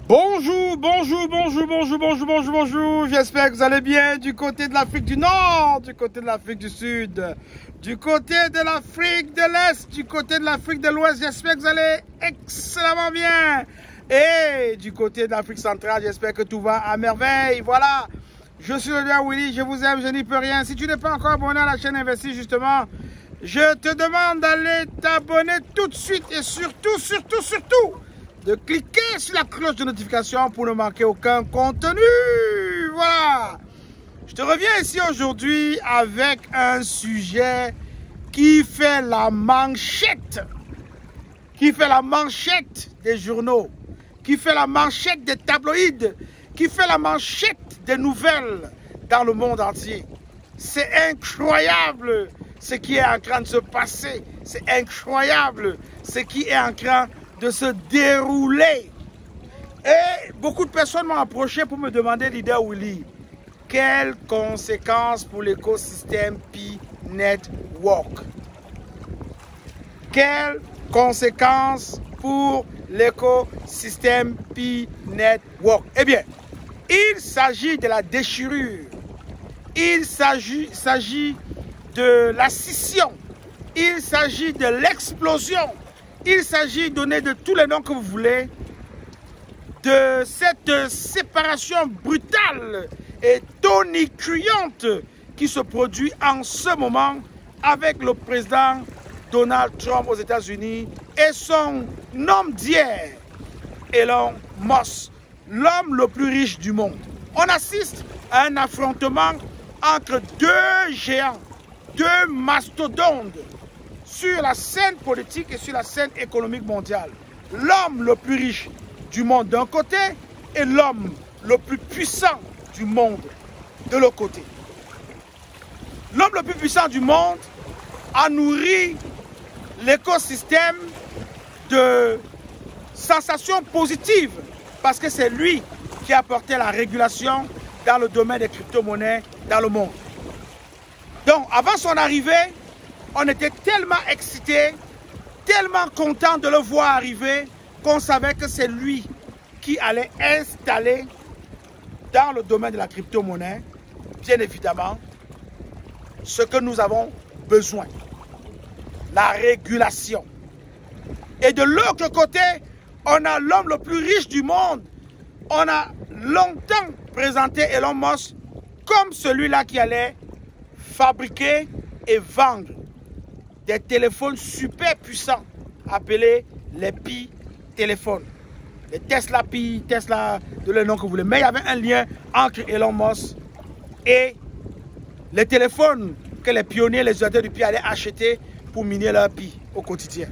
Bonjour, bonjour, bonjour, bonjour, bonjour, bonjour, bonjour. J'espère que vous allez bien du côté de l'Afrique du Nord, du côté de l'Afrique du Sud, du côté de l'Afrique de l'Est, du côté de l'Afrique de l'Ouest. J'espère que vous allez excellemment bien. Et du côté de l'Afrique centrale, j'espère que tout va à merveille. Voilà, je suis le lieutenant Willy, je vous aime, je n'y peux rien. Si tu n'es pas encore abonné à la chaîne Investi, justement, je te demande d'aller t'abonner tout de suite et surtout, de cliquer sur la cloche de notification pour ne manquer aucun contenu. Voilà. Je te reviens ici aujourd'hui avec un sujet qui fait la manchette. Qui fait la manchette des journaux. Qui fait la manchette des tabloïds. Qui fait la manchette des nouvelles dans le monde entier. C'est incroyable ce qui est en train de se passer. C'est incroyable ce qui est en train de se dérouler. Et beaucoup de personnes m'ont approché pour me demander, leader Willy, quelles conséquences pour l'écosystème Pi Network? Quelles conséquences pour l'écosystème Pi Network? Eh bien, il s'agit de la déchirure. Il s'agit de la scission. Il s'agit de l'explosion. Il s'agit de donner de tous les noms que vous voulez, de cette séparation brutale et tonitruante qui se produit en ce moment avec le président Donald Trump aux États-Unis et son homme d'hier, Elon Musk, l'homme le plus riche du monde. On assiste à un affrontement entre deux géants, deux mastodontes, sur la scène politique et sur la scène économique mondiale. L'homme le plus riche du monde d'un côté et l'homme le plus puissant du monde de l'autre côté. L'homme le plus puissant du monde a nourri l'écosystème de sensations positives parce que c'est lui qui a apporté la régulation dans le domaine des crypto-monnaies dans le monde. Donc, avant son arrivée, on était tellement excités, tellement contents de le voir arriver, qu'on savait que c'est lui qui allait installer dans le domaine de la crypto-monnaie, bien évidemment, ce que nous avons besoin, la régulation. Et de l'autre côté, on a l'homme le plus riche du monde. On a longtemps présenté Elon Musk comme celui-là qui allait fabriquer et vendre des téléphones super puissants appelés les Pi téléphones. Les Tesla Pi, Tesla, de le nom que vous voulez. Mais il y avait un lien entre Elon Musk et les téléphones que les pionniers, les utilisateurs du Pi allaient acheter pour miner leur Pi au quotidien.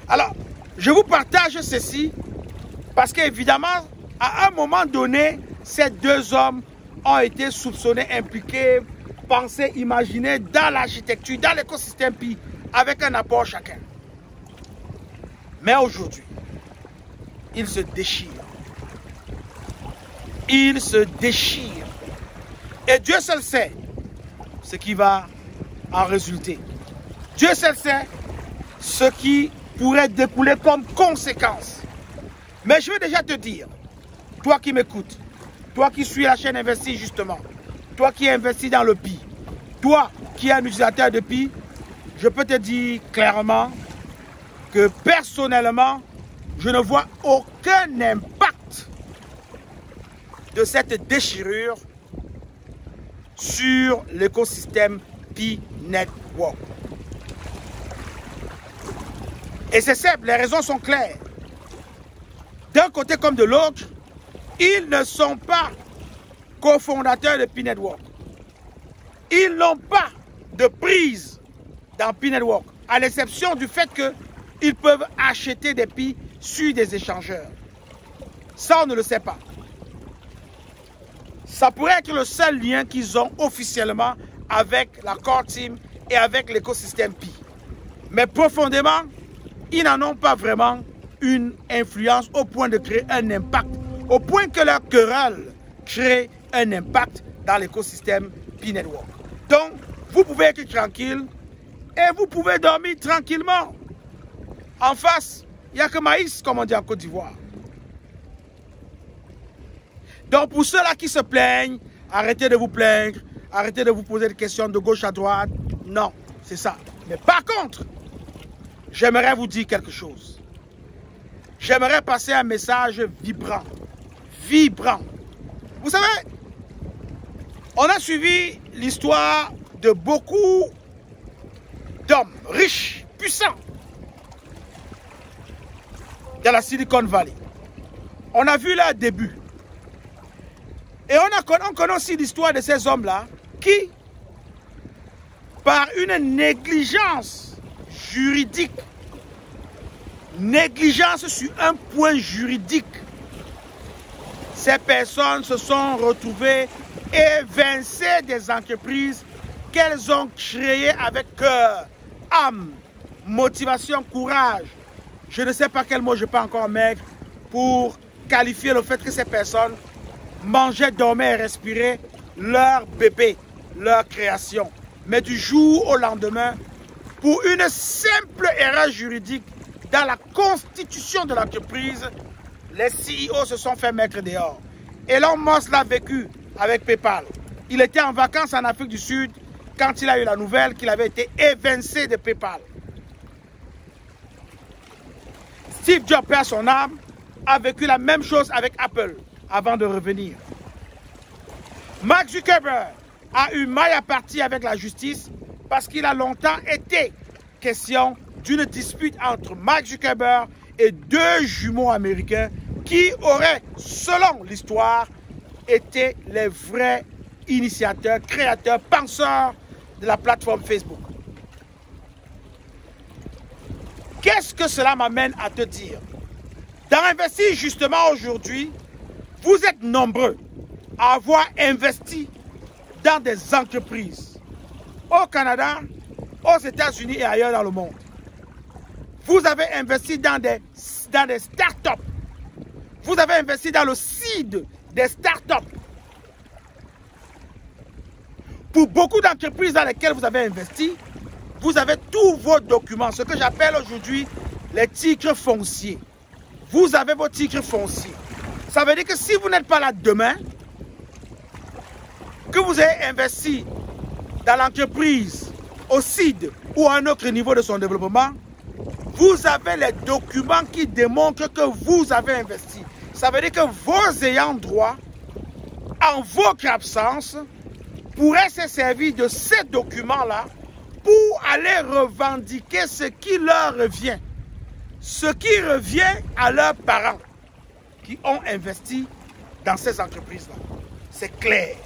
Alors, je vous partage ceci parce qu'évidemment, à un moment donné, ces deux hommes ont été soupçonnés, impliqués, pensés, imaginés dans l'architecture, dans l'écosystème Pi, avec un apport chacun. Mais aujourd'hui, ils se déchirent. Ils se déchirent. Et Dieu seul sait ce qui va en résulter. Dieu seul sait ce qui pourrait découler comme conséquence. Mais je veux déjà te dire, toi qui m'écoutes, toi qui suis la chaîne Investi justement, toi qui investis dans le Pi, toi qui es un utilisateur de Pi, je peux te dire clairement que personnellement, je ne vois aucun impact de cette déchirure sur l'écosystème Pi Network. Et c'est simple, les raisons sont claires. D'un côté comme de l'autre, ils ne sont pas cofondateurs de Pi Network. Ils n'ont pas de prise dans Pi Network, à l'exception du fait qu'ils peuvent acheter des Pi sur des échangeurs. Ça, on ne le sait pas. Ça pourrait être le seul lien qu'ils ont officiellement avec la Core Team et avec l'écosystème Pi. Mais profondément, ils n'en ont pas vraiment une influence au point de créer un impact, au point que leur querelle crée un impact dans l'écosystème Pi Network. Donc, vous pouvez être tranquille et vous pouvez dormir tranquillement. En face, il n'y a que maïs, comme on dit en Côte d'Ivoire. Donc pour ceux-là qui se plaignent, arrêtez de vous plaindre, arrêtez de vous poser des questions de gauche à droite. Non, c'est ça. Mais par contre, j'aimerais vous dire quelque chose. J'aimerais passer un message vibrant. Vibrant. Vous savez, on a suivi l'histoire de beaucoup d'hommes riches, puissants, dans la Silicon Valley. On a vu leur début. Et on connaît aussi l'histoire de ces hommes-là qui, par une négligence juridique, négligence sur un point juridique, ces personnes se sont retrouvées évincées des entreprises qu'elles ont créées avec cœur, âme, motivation, courage. Je ne sais pas quel mot je peux encore mettre pour qualifier le fait que ces personnes mangeaient, dormaient et respiraient leur bébé, leur création. Mais du jour au lendemain, pour une simple erreur juridique dans la constitution de l'entreprise, les CEO se sont fait mettre dehors. Elon Musk l'a vécu avec PayPal. Il était en vacances en Afrique du Sud quand il a eu la nouvelle qu'il avait été évincé de PayPal. Steve Jobs, perd son âme, a vécu la même chose avec Apple avant de revenir. Mark Zuckerberg a eu maille à partir avec la justice parce qu'il a longtemps été question d'une dispute entre Mark Zuckerberg et deux jumeaux américains qui auraient, selon l'histoire, été les vrais initiateurs, créateurs, penseurs de la plateforme Facebook. Qu'est-ce que cela m'amène à te dire? Dans Investir justement aujourd'hui, vous êtes nombreux à avoir investi dans des entreprises au Canada, aux États-Unis et ailleurs dans le monde. Vous avez investi dans des startups. Vous avez investi dans le seed des startups. Pour beaucoup d'entreprises dans lesquelles vous avez investi, vous avez tous vos documents, ce que j'appelle aujourd'hui les titres fonciers. Vous avez vos titres fonciers. Ça veut dire que si vous n'êtes pas là demain, que vous avez investi dans l'entreprise, au seed ou à un autre niveau de son développement, vous avez les documents qui démontrent que vous avez investi. Ça veut dire que vos ayants droit, en votre absence, pourraient se servir de ces documents-là pour aller revendiquer ce qui leur revient. Ce qui revient à leurs parents qui ont investi dans ces entreprises-là. C'est clair.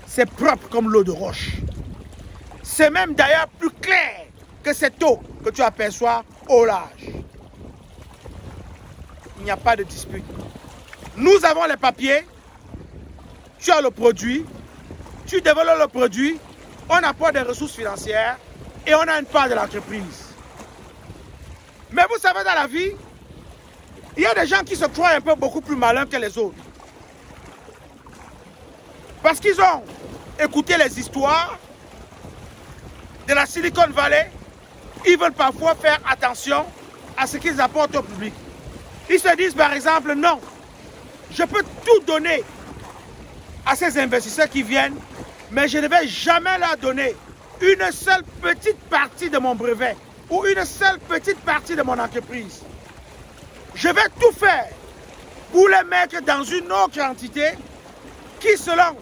C'est propre comme l'eau de roche. C'est même d'ailleurs plus clair que cette eau que tu aperçois au large. Il n'y a pas de dispute. Nous avons les papiers, tu as le produit, tu développes le produit, on apporte des ressources financières et on a une part de l'entreprise. Mais vous savez, dans la vie, il y a des gens qui se croient un peu beaucoup plus malins que les autres. Parce qu'ils ont écouté les histoires de la Silicon Valley, ils veulent parfois faire attention à ce qu'ils apportent au public. Ils se disent par exemple, non, je peux tout donner à ces investisseurs qui viennent, mais je ne vais jamais leur donner une seule petite partie de mon brevet ou une seule petite partie de mon entreprise. Je vais tout faire pour les mettre dans une autre entité qui, selon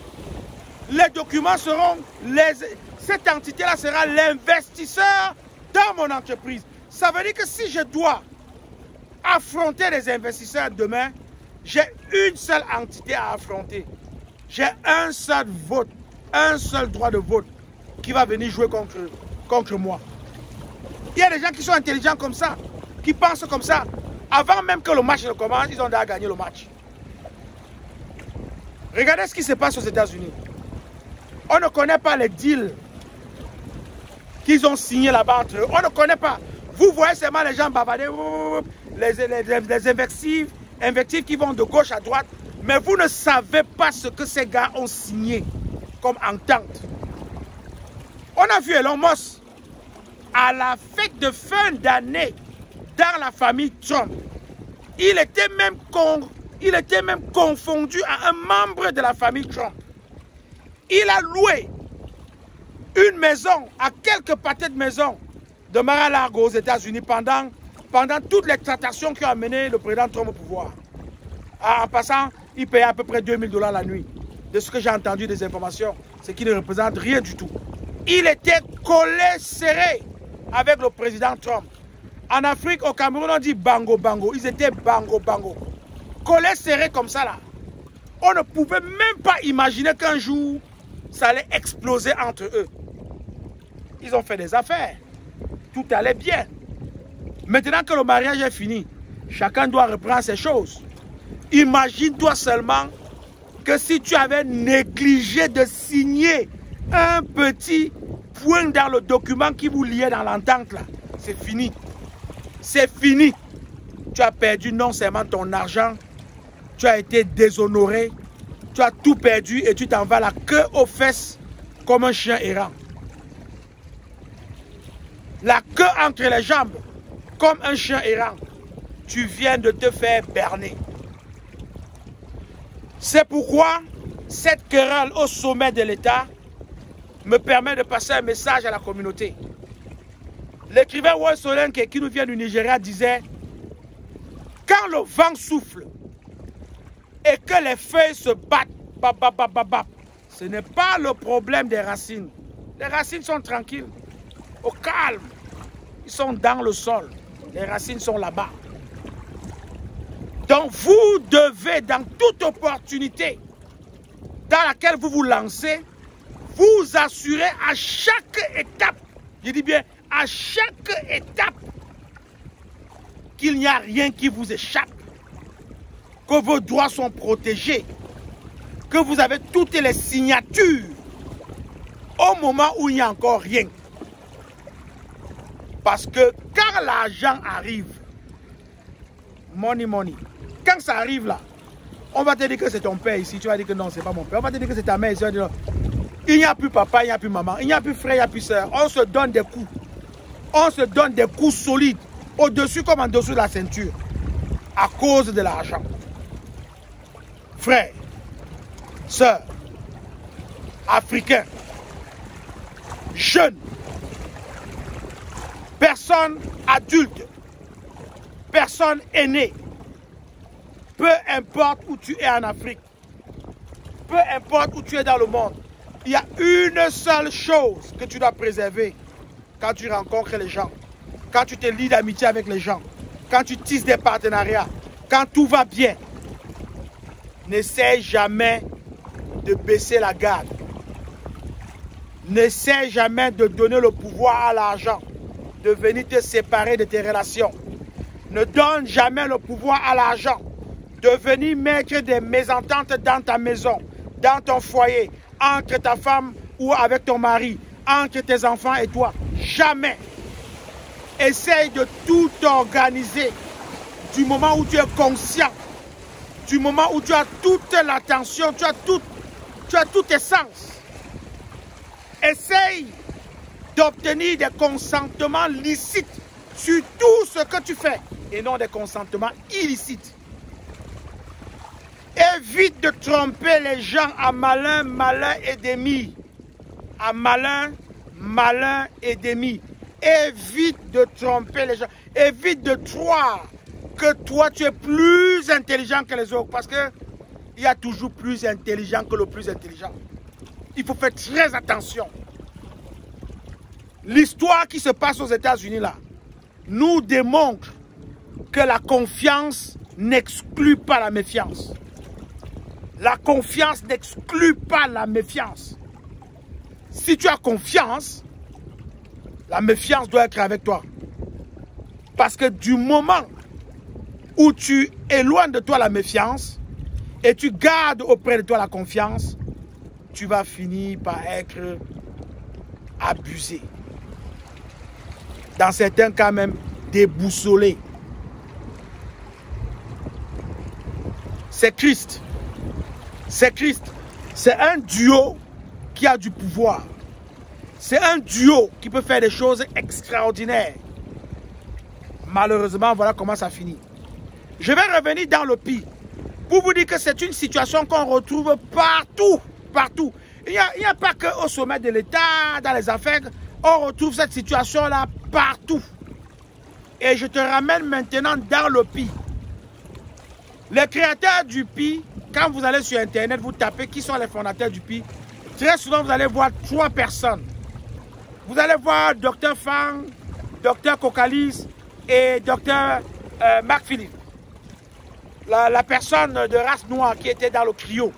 les documents, cette entité-là sera l'investisseur dans mon entreprise. Ça veut dire que si je dois affronter les investisseurs demain, j'ai une seule entité à affronter. J'ai un seul vote, un seul droit de vote qui va venir jouer contre moi. Il y a des gens qui sont intelligents comme ça, qui pensent comme ça. Avant même que le match ne commence, ils ont déjà gagné le match. Regardez ce qui se passe aux États-Unis. On ne connaît pas les deals qu'ils ont signés là-bas entre eux. On ne connaît pas. Vous voyez seulement les gens bavarder, les invectives qui vont de gauche à droite. Mais vous ne savez pas ce que ces gars ont signé comme entente. On a vu Elon Musk à la fête de fin d'année dans la famille Trump. Il était même Il était même confondu à un membre de la famille Trump. Il a loué une maison à quelques pâtés de maison de Mar-a-Lago aux États-Unis pendant toutes les tractations qui ont amené le président Trump au pouvoir. En passant, il payait à peu près 2000 $ la nuit. De ce que j'ai entendu des informations, c'est qu'il ne représente rien du tout. Il était collé serré avec le président Trump. En Afrique, au Cameroun, on dit bango bango. Ils étaient bango bango. Collés serrés comme ça là. On ne pouvait même pas imaginer qu'un jour, ça allait exploser entre eux. Ils ont fait des affaires. Tout allait bien. Maintenant que le mariage est fini, chacun doit reprendre ses choses. Imagine-toi seulement que si tu avais négligé de signer un petit point dans le document qui vous liait dans l'entente là, c'est fini. C'est fini. Tu as perdu non seulement ton argent, tu as été déshonoré, tu as tout perdu et tu t'en vas la queue aux fesses comme un chien errant. La queue entre les jambes comme un chien errant. Tu viens de te faire berner. C'est pourquoi cette querelle au sommet de l'État me permet de passer un message à la communauté. L'écrivain Wole Soyinka qui nous vient du Nigeria disait: quand le vent souffle et que les feuilles se battent, ce n'est pas le problème des racines. Les racines sont tranquilles, au calme. Ils sont dans le sol. Les racines sont là-bas. Donc vous devez, dans toute opportunité dans laquelle vous vous lancez, vous assurer à chaque étape, je dis bien à chaque étape, qu'il n'y a rien qui vous échappe, que vos droits sont protégés, que vous avez toutes les signatures au moment où il n'y a encore rien. Parce que quand l'argent arrive, money, quand ça arrive là, on va te dire que c'est ton père ici, tu vas dire que non, c'est pas mon père. On va te dire que c'est ta mère ici, tu vas dire non. Il n'y a plus papa, il n'y a plus maman, il n'y a plus frère, il n'y a plus soeur. On se donne des coups. On se donne des coups solides, au-dessus comme en dessous de la ceinture, à cause de l'argent. Frères, sœurs, africains, jeunes, personnes adultes, personnes aînées, peu importe où tu es en Afrique, peu importe où tu es dans le monde, il y a une seule chose que tu dois préserver quand tu rencontres les gens, quand tu te lis d'amitié avec les gens, quand tu tisses des partenariats, quand tout va bien. N'essaie jamais de baisser la garde. N'essaie jamais de donner le pouvoir à l'argent, de venir te séparer de tes relations. Ne donne jamais le pouvoir à l'argent de venir mettre des mésententes dans ta maison, dans ton foyer, entre ta femme ou avec ton mari, entre tes enfants et toi. Jamais. Essaye de tout organiser du moment où tu es conscient, du moment où tu as toute l'attention, tu as tout tes sens. Essaye d'obtenir des consentements licites sur tout ce que tu fais et non des consentements illicites. Évite de tromper les gens à malin, malin et demi. À malin, malin et demi. Évite de tromper les gens. Évite de croire que toi tu es plus intelligent que les autres. Parce qu'il y a toujours plus intelligent que le plus intelligent. Il faut faire très attention. L'histoire qui se passe aux États-Unis là nous démontre que la confiance n'exclut pas la méfiance. La confiance n'exclut pas la méfiance. Si tu as confiance, la méfiance doit être avec toi. Parce que du moment où tu éloignes de toi la méfiance et tu gardes auprès de toi la confiance, tu vas finir par être abusé. Dans certains cas même, déboussolé. C'est Christ. C'est Christ. C'est un duo qui a du pouvoir. C'est un duo qui peut faire des choses extraordinaires. Malheureusement, voilà comment ça finit. Je vais revenir dans le pire. Pour vous dire que c'est une situation qu'on retrouve partout, partout. Il n'y a pas qu'au sommet de l'État, dans les affaires, on retrouve cette situation-là partout. Et je te ramène maintenant dans le PI. Les créateurs du PI, quand vous allez sur Internet, vous tapez qui sont les fondateurs du PI, très souvent vous allez voir 3 personnes. Vous allez voir Dr Fang, Dr Kokalis et Dr Marc Philippe. La personne de race noire qui était dans le CRIO.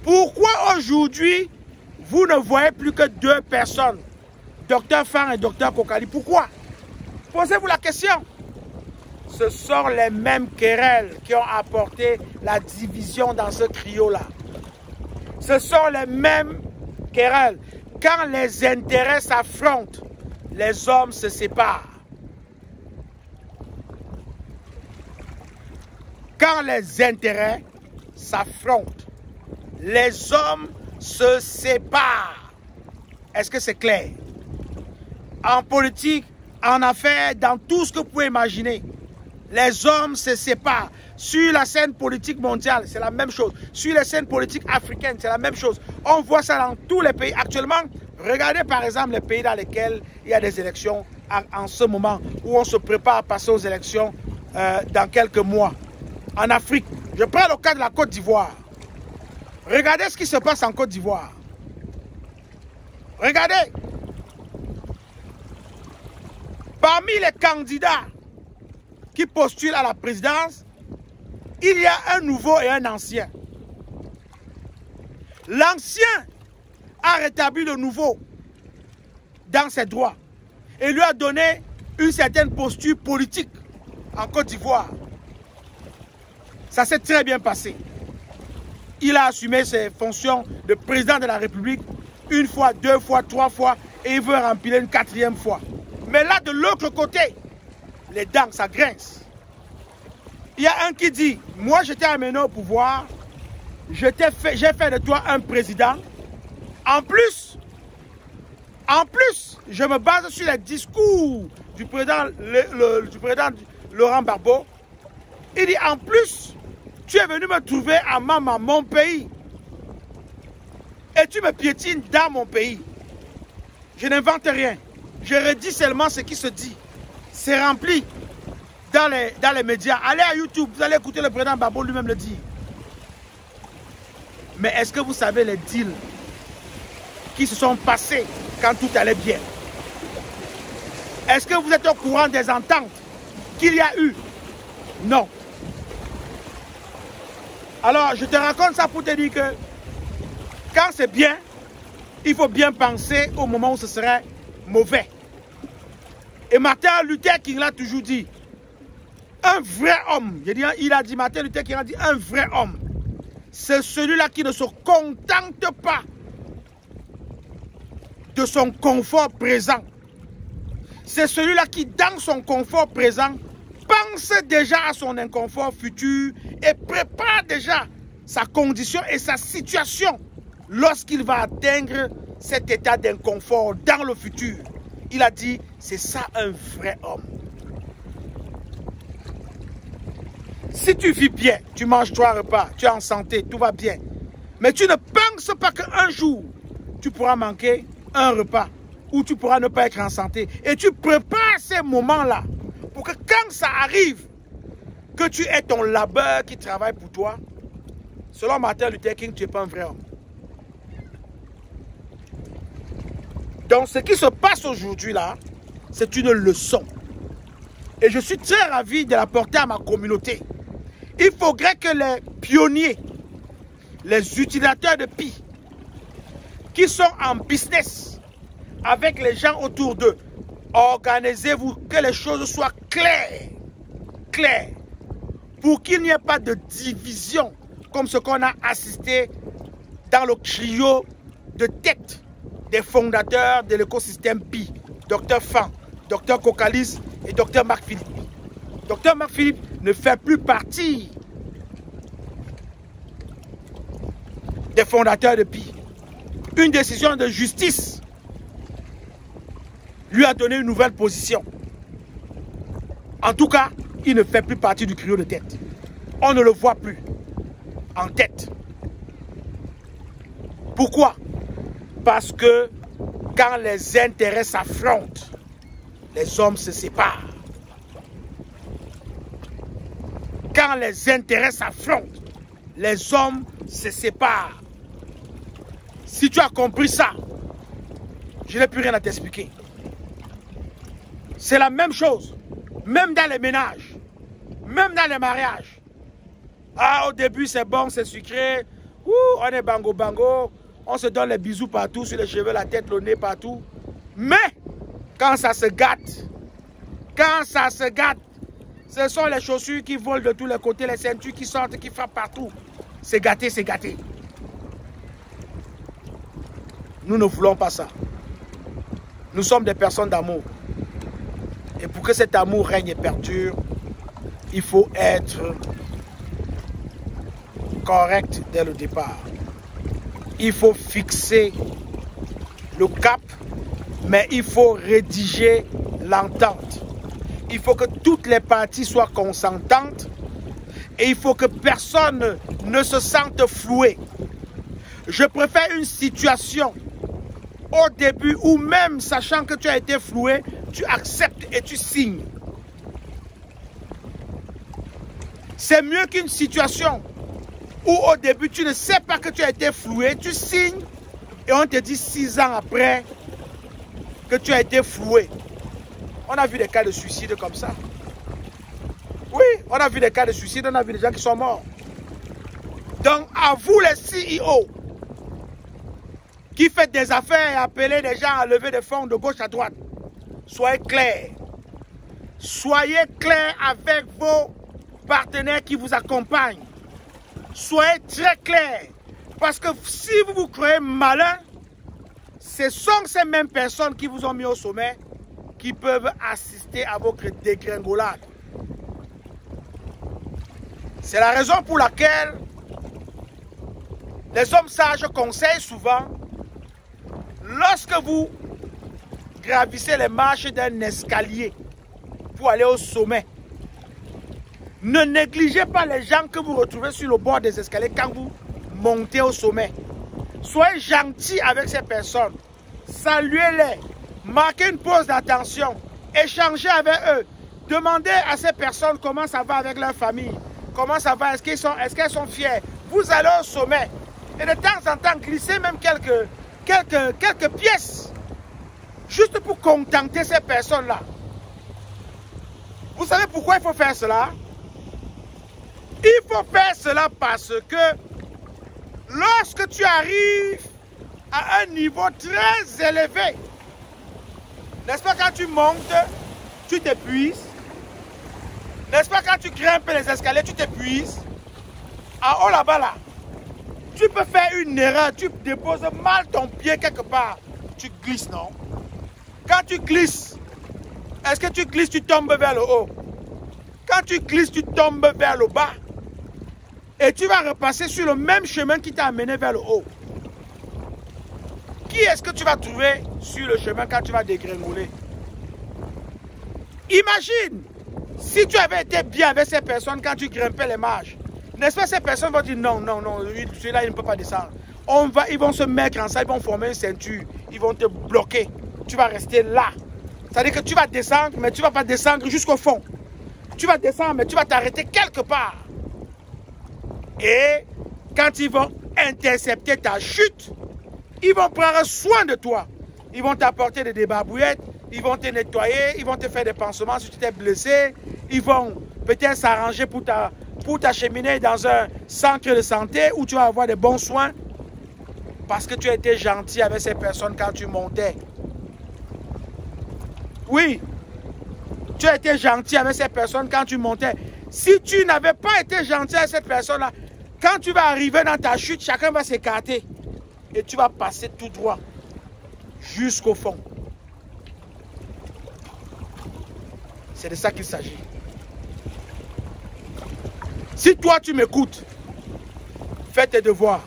Pourquoi aujourd'hui, vous ne voyez plus que 2 personnes, Dr Fang et Dr Kokalis? Pourquoi? Posez-vous la question. Ce sont les mêmes querelles qui ont apporté la division dans ce CRIO-là. Ce sont les mêmes querelles. Quand les intérêts s'affrontent, les hommes se séparent. Quand les intérêts s'affrontent, les hommes se séparent. Est-ce que c'est clair? En politique, en affaires, dans tout ce que vous pouvez imaginer, les hommes se séparent. Sur la scène politique mondiale, c'est la même chose. Sur les scènes politiques africaines, c'est la même chose. On voit ça dans tous les pays. Actuellement, regardez par exemple les pays dans lesquels il y a des élections en ce moment, où on se prépare à passer aux élections dans quelques mois. En Afrique, je prends le cas de la Côte d'Ivoire. Regardez ce qui se passe en Côte d'Ivoire. Regardez. Parmi les candidats qui postulent à la présidence, il y a un nouveau et un ancien. L'ancien a rétabli le nouveau dans ses droits et lui a donné une certaine posture politique en Côte d'Ivoire. Ça s'est très bien passé. Il a assumé ses fonctions de président de la République 1 fois, 2 fois, 3 fois et il veut remplir une 4e fois. Mais là, de l'autre côté, les dents, ça grince. Il y a un qui dit, moi j'étais amené au pouvoir, j'ai fait de toi un président. En plus, je me base sur les discours du président, Laurent Gbagbo. Il dit, en plus, tu es venu me trouver à Mama, mon pays. Et tu me piétines dans mon pays. Je n'invente rien. Je redis seulement ce qui se dit. C'est rempli dans les médias. Allez à YouTube, vous allez écouter le président Gbagbo lui-même le dire. Mais est-ce que vous savez les deals qui se sont passés quand tout allait bien? Est-ce que vous êtes au courant des ententes qu'il y a eu? Non. Alors, je te raconte ça pour te dire que quand c'est bien, il faut bien penser au moment où ce serait mauvais. Et Martin Luther King l'a toujours dit. Un vrai homme, il a dit, Martin Luther King a dit, un vrai homme, c'est celui-là qui ne se contente pas de son confort présent. C'est celui-là qui, dans son confort présent, pense déjà à son inconfort futur et prépare déjà sa condition et sa situation lorsqu'il va atteindre cet état d'inconfort dans le futur. Il a dit, c'est ça un vrai homme. Si tu vis bien, tu manges 3 repas, tu es en santé, tout va bien. Mais tu ne penses pas qu'un jour, tu pourras manquer un repas ou tu pourras ne pas être en santé. Et tu prépares ces moments-là pour que quand ça arrive, que tu aies ton labeur qui travaille pour toi, selon Martin Luther King, tu n'es pas un vrai homme. Donc ce qui se passe aujourd'hui là, c'est une leçon. Et je suis très ravi de la porter à ma communauté. Il faudrait que les pionniers, les utilisateurs de PI, qui sont en business avec les gens autour d'eux, organisez-vous, que les choses soient claires, pour qu'il n'y ait pas de division comme ce qu'on a assisté dans le trio de tête des fondateurs de l'écosystème PI, Dr Fang, Dr Kokalis et Dr Marc Philippe. Dr Marc Philippe ne fait plus partie des fondateurs de PI. Une décision de justice lui a donné une nouvelle position. En tout cas, il ne fait plus partie du trio de tête. on ne le voit plus en tête. Pourquoi? Parce que quand les intérêts s'affrontent, les hommes se séparent. Quand les intérêts s'affrontent, les hommes se séparent. Si tu as compris ça, je n'ai plus rien à t'expliquer. C'est la même chose, même dans les ménages, même dans les mariages. Ah, au début, c'est bon, c'est sucré. Ouh, on est bango bango. On se donne les bisous partout, sur les cheveux, la tête, le nez, partout. Mais, quand ça se gâte, ce sont les chaussures qui volent de tous les côtés, les ceintures qui sortent, qui frappent partout. C'est gâté, c'est gâté. Nous ne voulons pas ça. Nous sommes des personnes d'amour. Et pour que cet amour règne et perdure, il faut être correct dès le départ. Il faut fixer le cap, mais il faut rédiger l'entente. Il faut que toutes les parties soient consentantes et il faut que personne ne se sente floué. Je préfère une situation au début où même sachant que tu as été floué, tu acceptes et tu signes. C'est mieux qu'une situation où au début tu ne sais pas que tu as été floué, tu signes et on te dit 6 ans après que tu as été floué. On a vu des cas de suicide comme ça. Oui, on a vu des cas de suicide, on a vu des gens qui sont morts. Donc à vous les CEO qui faites des affaires et appelez des gens à lever des fonds de gauche à droite, soyez clairs. Soyez clairs avec vos partenaires qui vous accompagnent. Soyez très clairs. Parce que si vous vous croyez malin, ce sont ces mêmes personnes qui vous ont mis au sommet qui peuvent assister à votre dégringolade. C'est la raison pour laquelle les hommes sages conseillent souvent, lorsque vous gravissez les marches d'un escalier pour aller au sommet, ne négligez pas les gens que vous retrouvez sur le bord des escaliers quand vous montez au sommet. Soyez gentils avec ces personnes. Saluez-les. Marquez une pause d'attention. Échangez avec eux. Demandez à ces personnes comment ça va avec leur famille. Comment ça va? Est-ce qu'elles sont fières? Vous allez au sommet. Et de temps en temps, glissez même quelques pièces. Juste pour contenter ces personnes-là. Vous savez pourquoi il faut faire cela? Il faut faire cela parce que lorsque tu arrives à un niveau très élevé, n'est-ce pas, quand tu montes, tu t'épuises? N'est-ce pas, quand tu grimpes les escaliers, tu t'épuises? En haut là-bas, là, tu peux faire une erreur, tu déposes mal ton pied quelque part. Tu glisses, non? Quand tu glisses, est-ce que tu glisses, tu tombes vers le haut? Quand tu glisses, tu tombes vers le bas. Et tu vas repasser sur le même chemin qui t'a amené vers le haut. Qui est-ce que tu vas trouver sur le chemin quand tu vas dégringoler? Imagine, si tu avais été bien avec ces personnes quand tu grimpais les marches, n'est-ce pas, ces personnes vont dire non, non, non, celui-là, il ne peut pas descendre. Ils vont se mettre ensemble, ils vont former une ceinture, ils vont te bloquer. Tu vas rester là. C'est-à-dire que tu vas descendre, mais tu ne vas pas descendre jusqu'au fond. Tu vas descendre, mais tu vas t'arrêter quelque part. Et quand ils vont intercepter ta chute, ils vont prendre soin de toi. Ils vont t'apporter des débarbouillettes, ils vont te nettoyer, ils vont te faire des pansements si tu t'es blessé. Ils vont peut-être s'arranger pour t'acheminer dans un centre de santé où tu vas avoir des bons soins. Parce que tu as été gentil avec ces personnes quand tu montais. Oui, tu as été gentil avec ces personnes quand tu montais. Si tu n'avais pas été gentil avec cette personne-là, quand tu vas arriver dans ta chute, chacun va s'écarter. Et tu vas passer tout droit jusqu'au fond. C'est de ça qu'il s'agit. Si toi, tu m'écoutes, fais tes devoirs.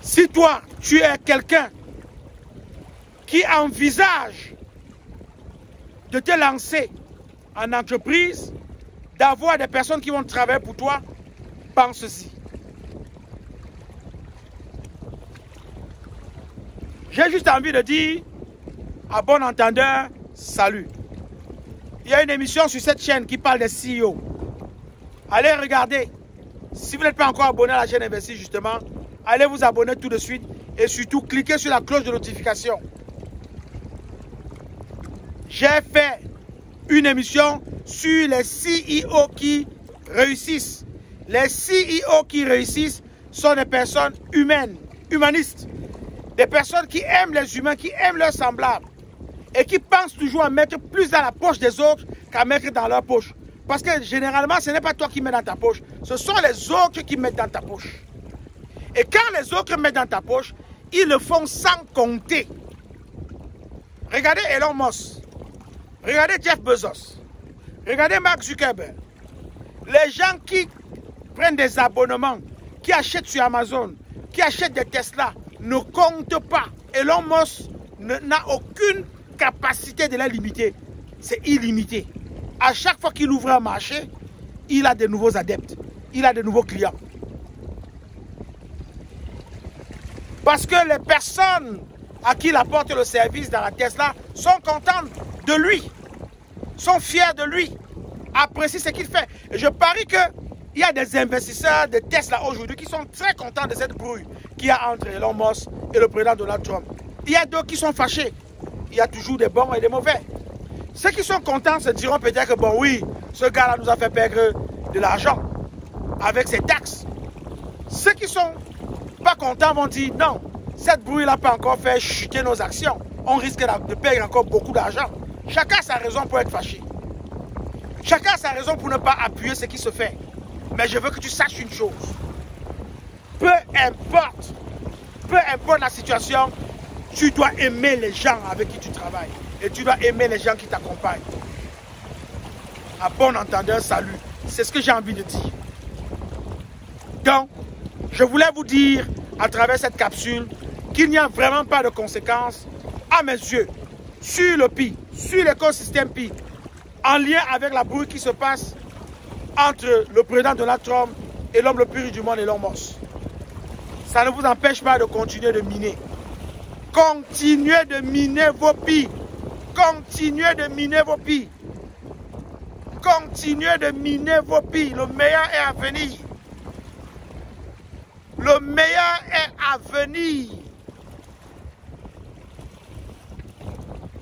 Si toi, tu es quelqu'un qui envisage de te lancer en entreprise, d'avoir des personnes qui vont travailler pour toi, pense-y. J'ai juste envie de dire, à bon entendeur, salut. Il y a une émission sur cette chaîne qui parle des CEO. Allez regarder. Si vous n'êtes pas encore abonné à la chaîne Investis, justement, allez vous abonner tout de suite et surtout cliquez sur la cloche de notification. J'ai fait une émission sur les CEO qui réussissent. Les CEO qui réussissent sont des personnes humaines, humanistes. Des personnes qui aiment les humains, qui aiment leurs semblables. Et qui pensent toujours à mettre plus dans la poche des autres qu'à mettre dans leur poche. Parce que généralement, ce n'est pas toi qui mets dans ta poche. Ce sont les autres qui mettent dans ta poche. Et quand les autres mettent dans ta poche, ils le font sans compter. Regardez Elon Musk. Regardez Jeff Bezos. Regardez Mark Zuckerberg. Les gens qui prennent des abonnements, qui achètent sur Amazon, qui achètent des Tesla, ne comptent pas. Elon Musk n'a aucune capacité de les limiter. C'est illimité. À chaque fois qu'il ouvre un marché, il a de nouveaux adeptes. Il a de nouveaux clients. Parce que les personnes à qui il apporte le service dans la Tesla sont contentes de lui. Sont fiers de lui. Apprécient ce qu'il fait. Et je parie qu'il y a des investisseurs de Tesla aujourd'hui qui sont très contents de cette brouille qu'il y a entre Elon Musk et le président Donald Trump. Il y a d'autres qui sont fâchés. Il y a toujours des bons et des mauvais. Ceux qui sont contents se diront peut-être que bon oui, ce gars-là nous a fait perdre de l'argent avec ses taxes. Ceux qui sont pas contents vont dire non, cette brouille n'a pas encore fait chuter nos actions. On risque de perdre encore beaucoup d'argent. Chacun a sa raison pour être fâché. Chacun a sa raison pour ne pas appuyer ce qui se fait. Mais je veux que tu saches une chose. Peu importe la situation, tu dois aimer les gens avec qui tu travailles. Et tu dois aimer les gens qui t'accompagnent. À bon entendeur, salut. C'est ce que j'ai envie de dire. Donc, je voulais vous dire, à travers cette capsule, qu'il n'y a vraiment pas de conséquences, à mes yeux, sur le PI, sur l'écosystème PI, en lien avec la brouille qui se passe entre le président Donald Trump et l'homme le plus riche du monde, Elon Musk. Ça ne vous empêche pas de continuer de miner. Continuez de miner vos PI. Continuez de miner vos PI. Continuez de miner vos PI. Le meilleur est à venir. Le meilleur est à venir.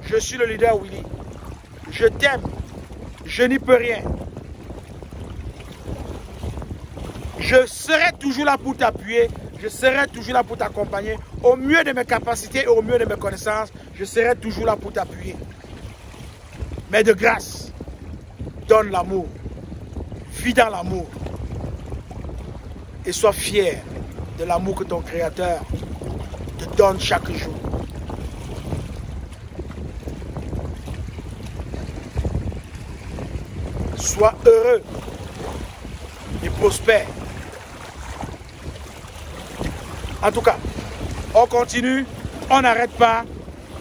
Je suis le leader Willy. Je t'aime. Je n'y peux rien. Je serai toujours là pour t'appuyer. Je serai toujours là pour t'accompagner. Au mieux de mes capacités et au mieux de mes connaissances, je serai toujours là pour t'appuyer. Mais de grâce, donne l'amour. Vis dans l'amour. Et sois fier de l'amour que ton Créateur te donne chaque jour. Sois heureux et prospère. En tout cas, on continue, on n'arrête pas.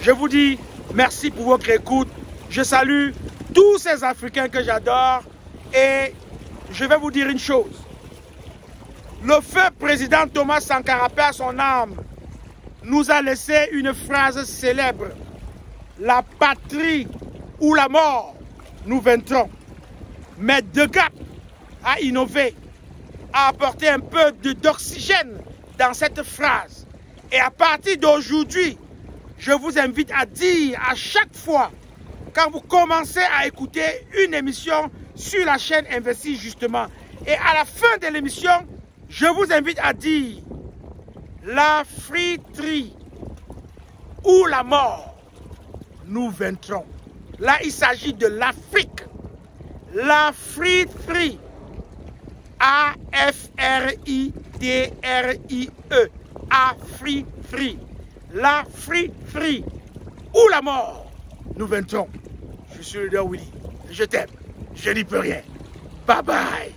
Je vous dis merci pour votre écoute. Je salue tous ces Africains que j'adore et je vais vous dire une chose. Le feu président Thomas Sankara, paix à son âme, nous a laissé une phrase célèbre. La patrie ou la mort, nous vaincrons. Mais De Gap a innové, a apporté un peu d'oxygène dans cette phrase. Et à partir d'aujourd'hui, je vous invite à dire à chaque fois, quand vous commencez à écouter une émission sur la chaîne Investis justement, et à la fin de l'émission, je vous invite à dire la friterie ou la mort, nous vaincrons. Là, il s'agit de l'Afrique. La friterie. A-F-R-I-T-R-I-E. Afri-free. La friterie ou la mort, nous vaincrons. Je suis le leader Willy. Je t'aime. Je n'y peux rien. Bye bye.